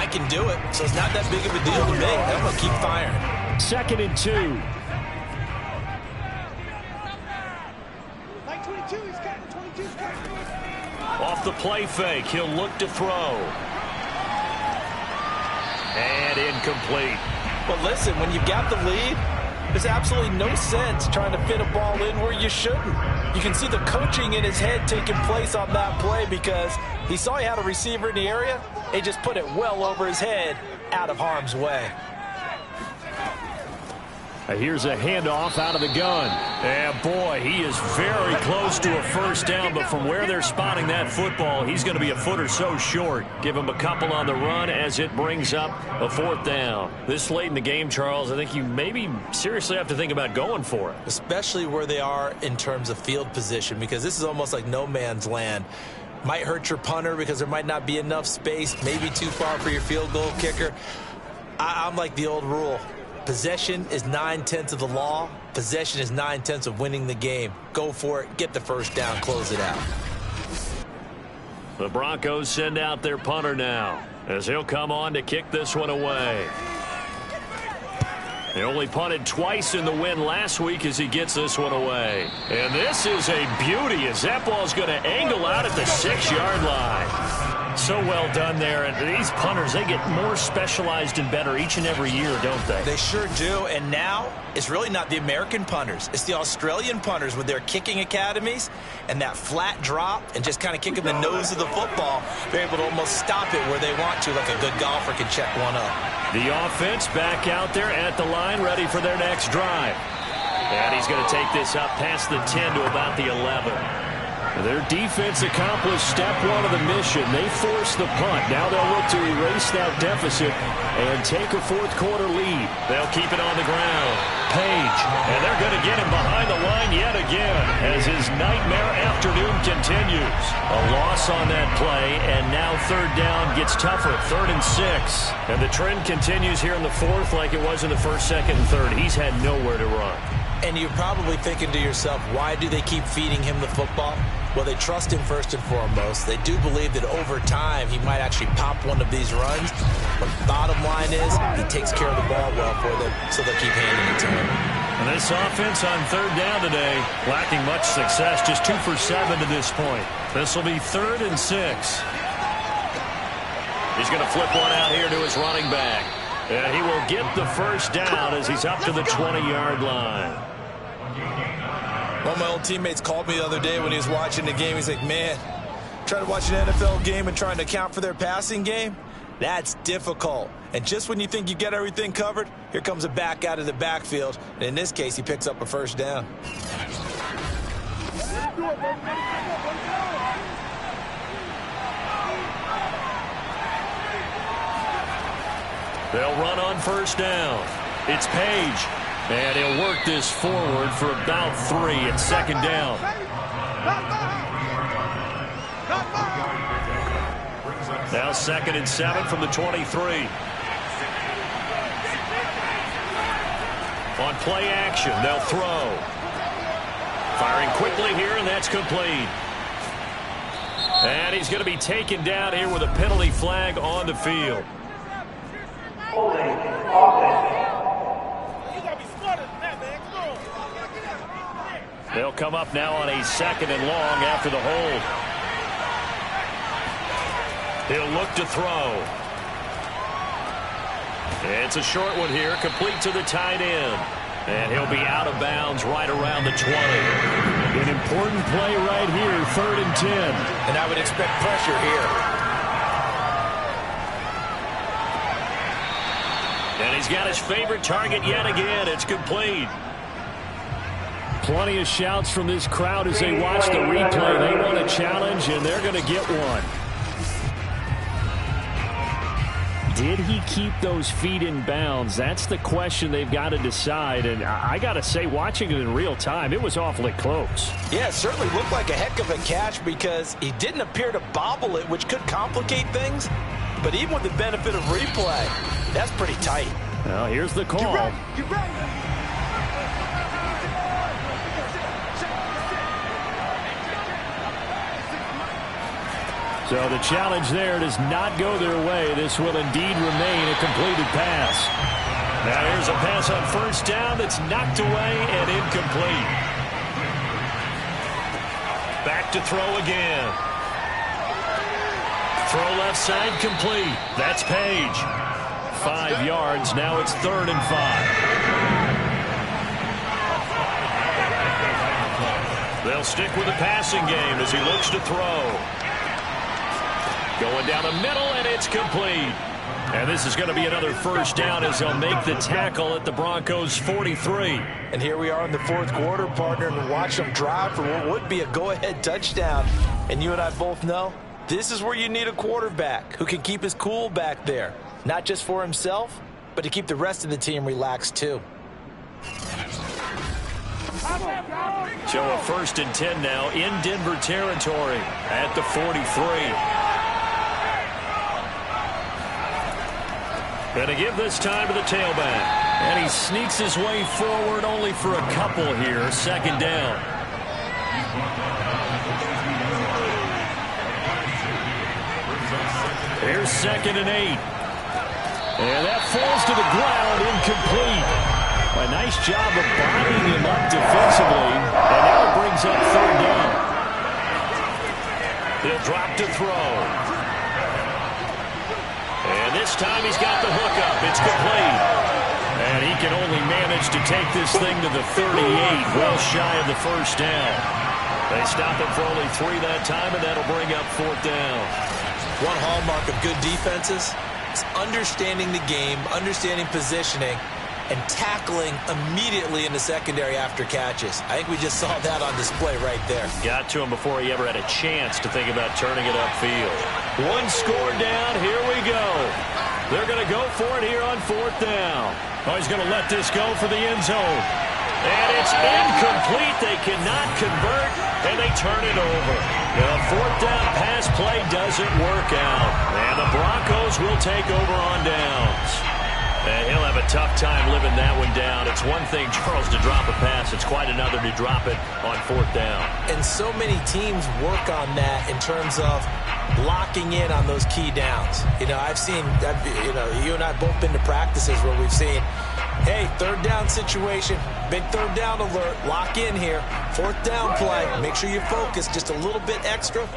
can do it, so it's not that big of a deal to me. I'm going to keep firing. 2nd and 2. Off the play fake, he'll look to throw. And incomplete. Well, listen, when you've got the lead, there's absolutely no sense trying to fit a ball in where you shouldn't. You can see the coaching in his head taking place on that play because he saw he had a receiver in the area. He just put it well over his head out of harm's way. Here's a handoff out of the gun. And boy, he is very close to a first down, but from where they're spotting that football, he's going to be a foot or so short. Give him a couple on the run as it brings up a 4th down. This late in the game, Charles, I think you maybe seriously have to think about going for it. Especially where they are in terms of field position, because this is almost like no man's land. Might hurt your punter because there might not be enough space, maybe too far for your field goal kicker. I'm like the old rule. Possession is 9/10 of the law. Possession is 9/10 of winning the game. Go for it. Get the first down. Close it out. The Broncos send out their punter now as he'll come on to kick this one away. He only punted twice in the win last week as he gets this one away. And this is a beauty as that ball's going to angle out at the 6-yard line. So well done there. And these punters, they get more specialized and better each and every year, don't they? They sure do. And now it's really not the American punters. It's the Australian punters with their kicking academies and that flat drop and just kind of kicking the nose of the football. They're able to almost stop it where they want to, like a good golfer can check one up. The offense back out there at the line, ready for their next drive. And he's going to take this up past the 10 to about the 11. Their defense accomplished step 1 of the mission. They forced the punt. Now they'll look to erase that deficit and take a 4th quarter lead. They'll keep it on the ground. Page, and they're going to get him behind the line yet again as his nightmare afternoon continues. A loss on that play, and now 3rd down gets tougher. 3rd and 6. And the trend continues here in the 4th like it was in the 1st, 2nd, and 3rd. He's had nowhere to run. And you're probably thinking to yourself, why do they keep feeding him the football? Well, they trust him first and foremost. They do believe that over time he might actually pop one of these runs. But bottom line is he takes care of the ball well for them, so they'll keep handing it to him. And this offense on 3rd down today, lacking much success, just 2 for 7 to this point. This will be 3rd and 6. He's going to flip one out here to his running back. And he will get the first down as he's up to the 20-yard line. One of my old teammates called me the other day when he was watching the game. He's like, man, trying to watch an NFL game and trying to account for their passing game, that's difficult. And just when you think you get everything covered, here comes a back out of the backfield. And in this case, he picks up a first down. They'll run on first down. It's Page. And he'll work this forward for about 3 at 2nd down. Now 2nd and 7 from the 23. On play action, they'll throw. Firing quickly here, and that's complete. And he's going to be taken down here with a penalty flag on the field. They'll come up now on a 2nd and long after the hold. He'll look to throw. It's a short one here, complete to the tight end. And he'll be out of bounds right around the 20. An important play right here, 3rd and 10. And I would expect pressure here. And he's got his favorite target yet again. It's complete. Plenty of shouts from this crowd as they watch the replay. They want a challenge, and they're going to get one. Did he keep those feet in bounds? That's the question they've got to decide. And I got to say, watching it in real time, it was awfully close. Yeah, it certainly looked like a heck of a catch because he didn't appear to bobble it, which could complicate things. But even with the benefit of replay, that's pretty tight. Well, here's the call. Get ready. So the challenge there does not go their way. This will indeed remain a completed pass. Now here's a pass on first down that's knocked away and incomplete. Back to throw again. Throw left side complete. That's Page. 5 yards. Now it's 3rd and 5. They'll stick with the passing game as he looks to throw. Going down the middle, and it's complete. And this is going to be another first down as they'll make the tackle at the Broncos' 43. And here we are in the 4th quarter, partner, and watch them drive for what would be a go-ahead touchdown. And you and I both know this is where you need a quarterback who can keep his cool back there. Not just for himself, but to keep the rest of the team relaxed too. So a 1st and 10 now in Denver territory at the 43. And to give this time to the tailback. And he sneaks his way forward only for a couple here. 2nd down. Here's 2nd and 8. And that falls to the ground, incomplete. A nice job of bodying him up defensively. And now it brings up 3rd down. He'll drop to throw. And this time he's got the hook up. It's complete. And he can only manage to take this thing to the 38, well shy of the 1st down. They stop him for only 3 that time, and that'll bring up 4th down. One hallmark of good defenses is understanding the game, understanding positioning, and tackling immediately in the secondary after catches. I think we just saw that on display right there. Got to him before he ever had a chance to think about turning it upfield. 1 score down. Here we go. They're going to go for it here on 4th down. Oh, he's going to let this go for the end zone. And it's incomplete. They cannot convert, and they turn it over. The 4th down pass play doesn't work out. And the Broncos will take over on downs. And he'll have a tough time living that one down. It's one thing, Charles, to drop a pass. It's quite another to drop it on 4th down. And so many teams work on that in terms of locking in on those key downs. You know, I've seen, you and I both been to practices where we've seen, hey, 3rd down situation, big 3rd down alert, lock in here, 4th down play, make sure you focus just a little bit extra.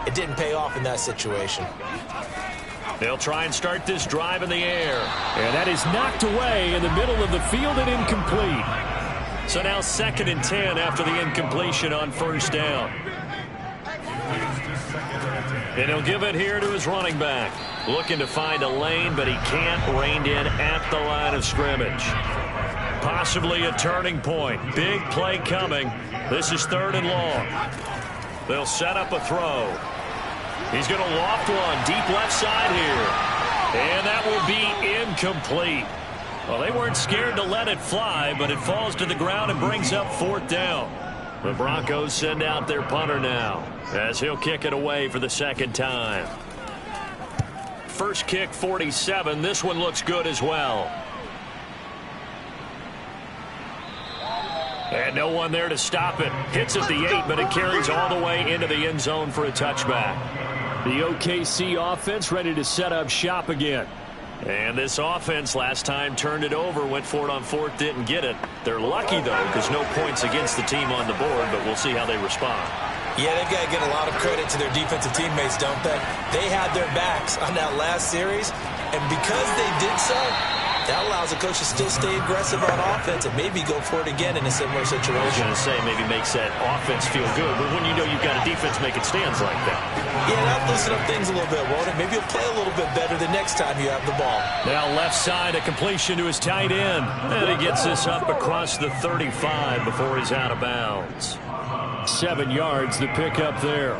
It didn't pay off in that situation. They'll try and start this drive in the air. And that is knocked away in the middle of the field and incomplete. So now 2nd and 10 after the incompletion on 1st down. And he'll give it here to his running back. Looking to find a lane, but he can't. Reined in at the line of scrimmage. Possibly a turning point. Big play coming. This is 3rd and long. They'll set up a throw. He's going to loft one deep left side here. And that will be incomplete. Well, they weren't scared to let it fly, but it falls to the ground and brings up 4th down. The Broncos send out their punter now as he'll kick it away for the 2nd time. First kick, 47. This one looks good as well. And no one there to stop it. Hits at the 8, but it carries all the way into the end zone for a touchback. The OKC offense ready to set up shop again. And this offense last time turned it over, went for it on 4th, didn't get it. They're lucky, though, because no points against the team on the board, but we'll see how they respond. Yeah, they've got to get a lot of credit to their defensive teammates, don't they? They had their backs on that last series, and because they did so, that allows a coach to still stay aggressive on offense and maybe go for it again in a similar situation. I was going to say maybe makes that offense feel good, but when you know you've got a defense making stands like that. Yeah, that'll loosen up things a little bit, won't it? Maybe you'll play a little bit better the next time you have the ball. Now left side, a completion to his tight end. And he gets this up across the 35 before he's out of bounds. 7 yards, the pickup there.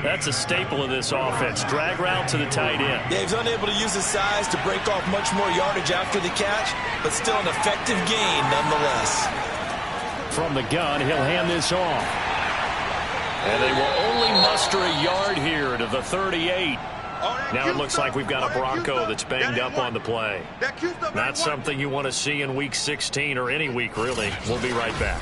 That's a staple of this offense. Drag route to the tight end. Yeah, he's unable to use his size to break off much more yardage after the catch, but still an effective gain nonetheless. From the gun, he'll hand this off. And they will only muster a yard here to the 38. Now it looks like we've got a Bronco that's banged up on the play. Not something you want to see in Week 16 or any week, really. We'll be right back.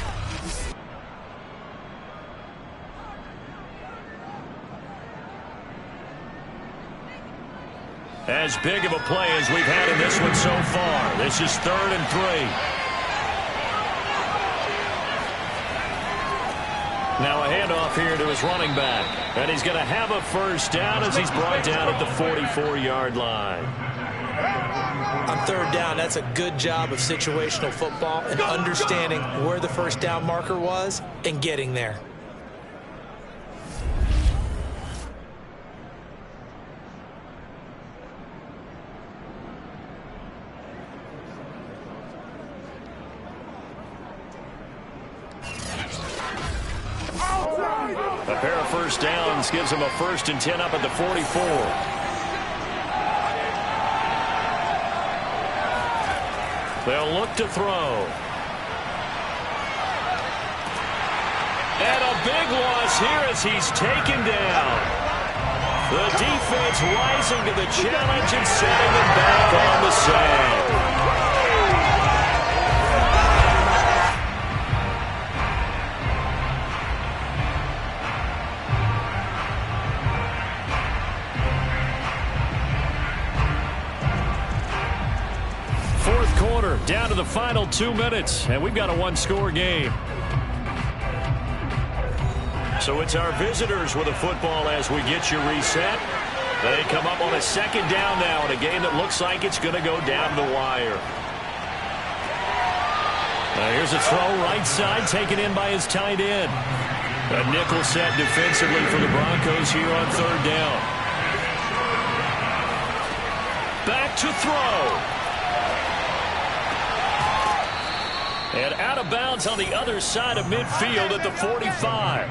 as big of a play as we've had in this one so far. This is 3rd and 3. Now a handoff here to his running back. And he's going to have a first down as he's brought down at the 44-yard line. On 3rd down, that's a good job of situational football and understanding where the first down marker was and getting there. A pair of first downs gives him a 1st and 10 up at the 44. They'll look to throw. And a big loss here as he's taken down. The defense rising to the challenge and setting him back on the sand. Down to the final 2 minutes, and we've got a 1-score game. So it's our visitors with a football as we get you reset. They come up on a 2nd down now in a game that looks like it's going to go down the wire. Here's a throw right side taken in by his tight end. A nickel set defensively for the Broncos here on 3rd down. Back to throw. And out of bounds on the other side of midfield at the 45.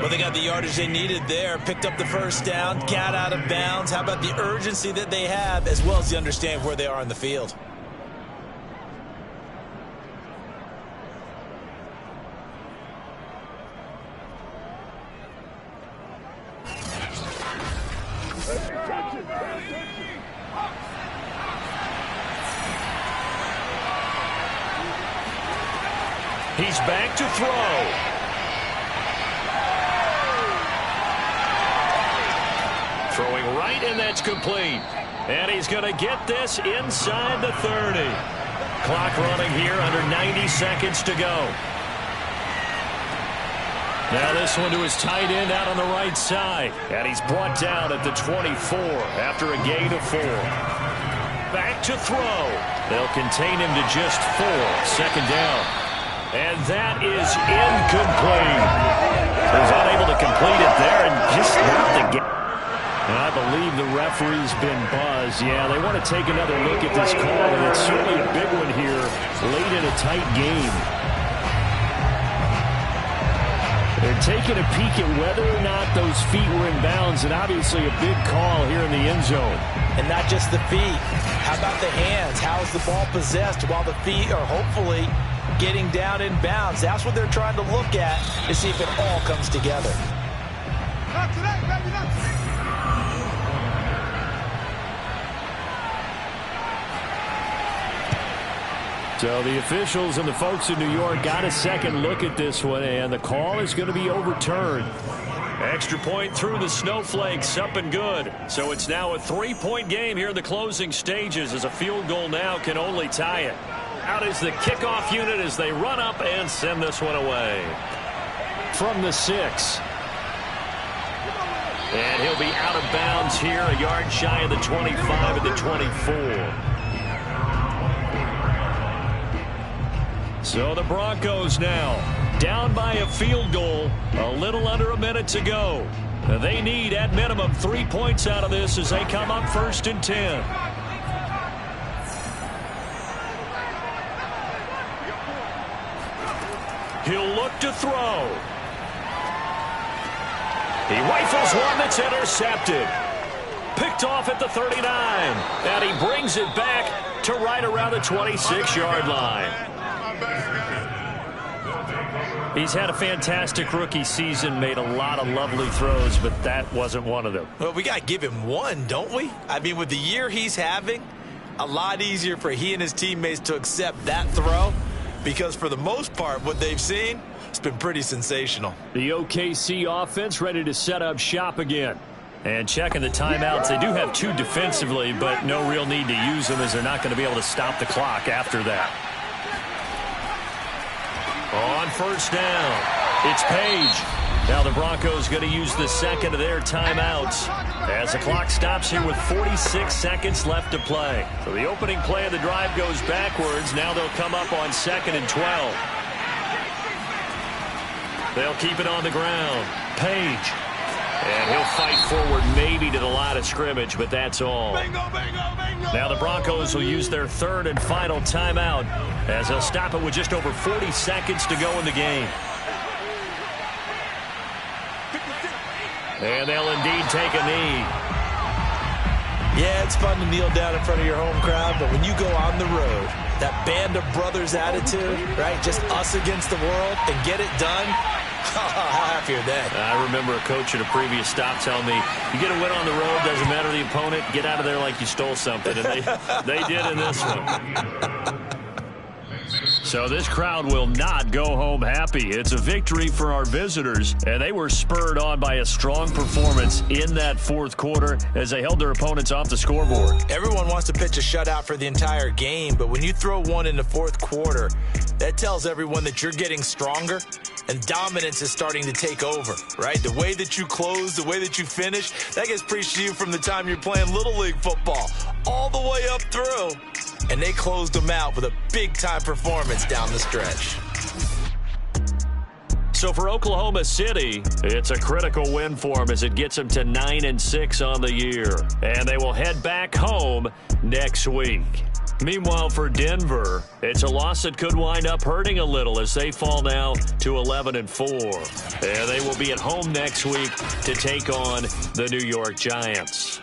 Well, they got the yardage they needed there. Picked up the first down, got out of bounds. How about the urgency that they have as well as the understanding of where they are in the field? He's back to throw. Throwing right, and that's complete. And he's going to get this inside the 30. Clock running here, under 90 seconds to go. Now this one to his tight end out on the right side. And he's brought down at the 24 after a gain of 4. Back to throw. They'll contain him to just 4. 2nd down. And that is incomplete. So he's unable to complete it there and just not the game. And I believe the referee's been buzzed. Yeah, they want to take another look at this call, and it's certainly a big one here late in a tight game. They're taking a peek at whether or not those feet were in bounds, and obviously a big call here in the end zone. And not just the feet. How about the hands? How is the ball possessed while the feet are hopefully getting down in bounds? That's what they're trying to look at to see if it all comes together. Not today, baby, not today. So the officials and the folks in New York got a second look at this one, and the call is going to be overturned. Extra point through the snowflakes, up and good. So it's now a 3-point game here in the closing stages, as a field goal now can only tie it. Out is the kickoff unit as they run up and send this one away. From the 6. And he'll be out of bounds here, a yard shy of the 25 at the 24. So the Broncos now down by a field goal, a little under a minute to go. They need at minimum 3 points out of this as they come up 1st and 10. He'll look to throw. He rifles one that's intercepted. Picked off at the 39. And he brings it back to right around the 26-yard line. He's had a fantastic rookie season, made a lot of lovely throws, but that wasn't one of them. Well, we got to give him one, don't we? I mean, with the year he's having, a lot easier for he and his teammates to accept that throw, because for the most part, what they've seen, it's been pretty sensational. The OKC offense ready to set up shop again. And checking the timeouts, they do have 2 defensively, but no real need to use them as they're not going to be able to stop the clock after that. On first down, it's Page. Now the Broncos going to use the second of their timeouts as the clock stops here with 46 seconds left to play. So the opening play of the drive goes backwards. Now they'll come up on 2nd and 12. They'll keep it on the ground. Page. And he'll fight forward maybe to the line of scrimmage, but that's all. Bingo, bingo, bingo. Now the Broncos will use their 3rd and final timeout as they'll stop it with just over 40 seconds to go in the game. And they'll indeed take a knee. Yeah, it's fun to kneel down in front of your home crowd, but when you go on the road, that band of brothers attitude, right, just us against the world, and get it done, how happy are they? I remember a coach at a previous stop telling me, you get a win on the road, doesn't matter the opponent, get out of there like you stole something. And they did in this one. So this crowd will not go home happy. It's a victory for our visitors, and they were spurred on by a strong performance in that 4th quarter as they held their opponents off the scoreboard. Everyone wants to pitch a shutout for the entire game, but when you throw one in the 4th quarter, that tells everyone that you're getting stronger and dominance is starting to take over, right? The way that you close, the way that you finish, that gets preached to you from the time you're playing Little League football all the way up through. And they closed them out with a big-time performance down the stretch. So for Oklahoma City, it's a critical win for them as it gets them to 9-6 on the year. And they will head back home next week. Meanwhile, for Denver, it's a loss that could wind up hurting a little as they fall now to 11-4. And they will be at home next week to take on the New York Giants.